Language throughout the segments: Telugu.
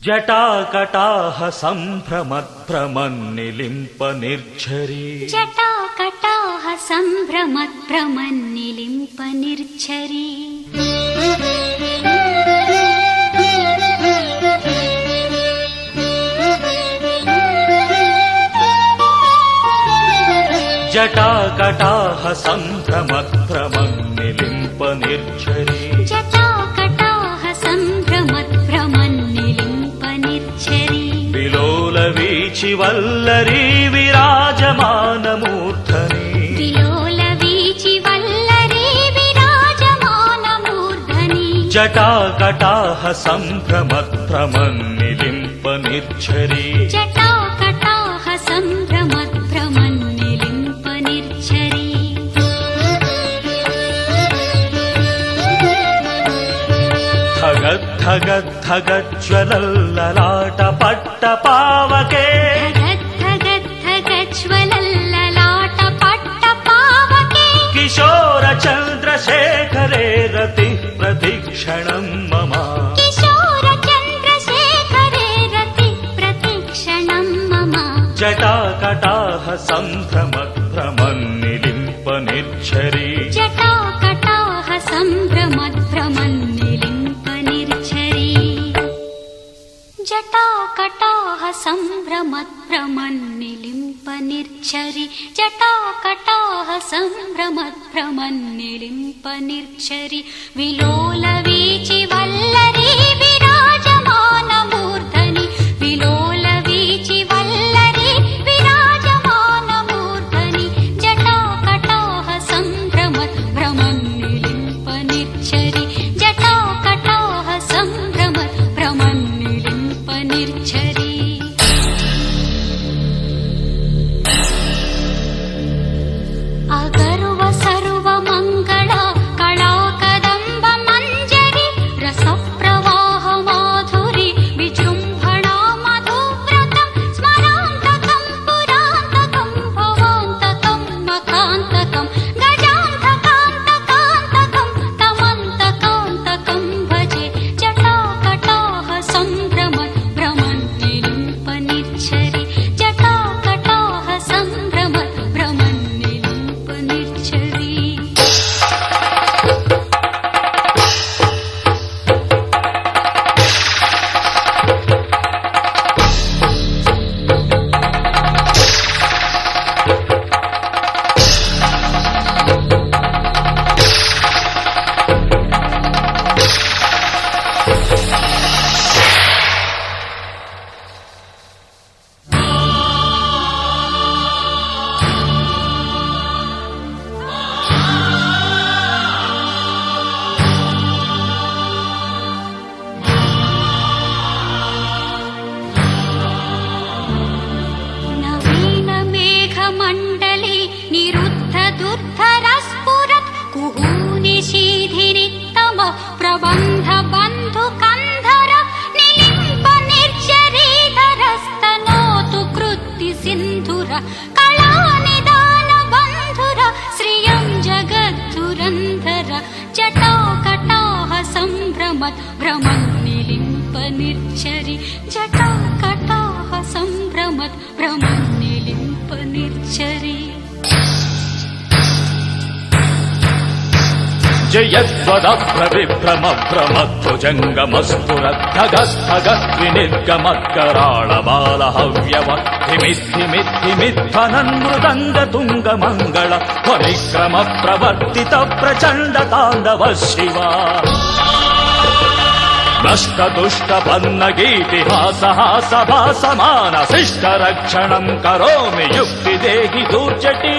జటాకటాహ సంభ్రమద్భ్రమన్నిలింప నిర్ఝరీ జటాకటాహ సంభ్రమద్భ్రమన్నిలింప నిర్ఝరీ జటాకటాహ సంభ్రమద్భ్రమన్నిలింప నిర్ఝరీ జటాకటాహ సంభ్రమద్భ్రమన్నిలింప నిర్ఝరీ విలోల వీచి వల్లరీ విరాజమానమూర్ధని విలోల వీచి వల్లరీ విరాజమానమూర్ధని జటాకటాహ సంభ్రమద్భ్రమన్నిలింప నిర్ఝరీ జటాకటాహ సంభ్రమద్భ్రమన్నిలింప నిర్ఝరీ ధగద్ధగద్ధగజ్వలల్లలాట పట్ట పావకే ధగద్ధగద్ధగజ్వలల్లలాట పట్ట పావకే కిశోర చంద్రశేఖరే రతి ప్రతిక్షణం మమ కిశోర చంద్రశేఖరే రతి ప్రతిక్షణం మమ జటాకటాహ సంభ్రమద్భ్రమన్నిలింప నిర్ఝరీ జటాకటాహ సంభ్రమద్భ్రమన్నిలింప నిర్ఝరీ జటాకటాహ సంభ్రమద్భ్రమన్నిలింప నిర్ఝరీ జటాకటాహ సంభ్రమద్భ్రమన్నిలింప నిర్ఝరీ విలోల వీచి వల్లరీ విరాజమానమూర్ధని విలోల వీచి వల్లరీ విరాజమానమూర్ధని జటాకటాహ సంభ్రమద్భ్రమన్నిలింప నిర్ఝరీ జటాకటాహ సంభ్రమద్భ్రమన్నిలింప నిర్ఝరీ అగర్వ సర్వమంగళ కళాకదంబ మంజరి రసప్రవాహ మాధురి విజృంభణా మధువ్రతం స్మరాంతకం పురాంతకం భవాంతకం మకాంతకం గజాంతకాంతకాంతకం తమంతకాంతకం భజే జటాకటాహ సంభ్రమద్భ్రమన్నిలింప నిర్ఝరీ జటాకటాహ సంభ్రమద్భ్రమన్నిలింప నిర్ఝరీ నవీన మేఘమండలి నిరుద్ధ దుర్ధరస్ఫురత్ కుహూనిశీధినిత్తమ ప్రబంధ బంధు కంధర నిలింప నిర్ఝరీధరస్తనోతు కృత్తి సింధుర కళానిదాన బంధుర శ్రియం జగద్ధురంధర జటాకటాహ సంభ్రమద్భ్రమన్నిలింప నిర్ఝరీ జటాకటాహ సంభ్రమద్భ్రమన్నిలింప నిర్ఝరీ జయద్వదభ్రవిభ్రమభ్రమధ్వజంగమస్ఫురద్ధగస్థగద్వినిర్గమద్కరాళబాలహవ్యవ ధ్వనిక్రమ ప్రవర్తిత ప్రచండ తాండవ శివ నష్ట దుష్ట పన్నగీతిహాసహాస భాసమాన శిష్ట రక్షణం కరోమి యుక్తి దేహి దూర్జటి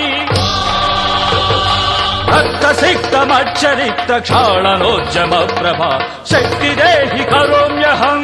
రక్తసిక్తమచ్చరిక్త క్షాళనోజ్జమ ప్రభా శక్తి దేహి కరోమ్యహం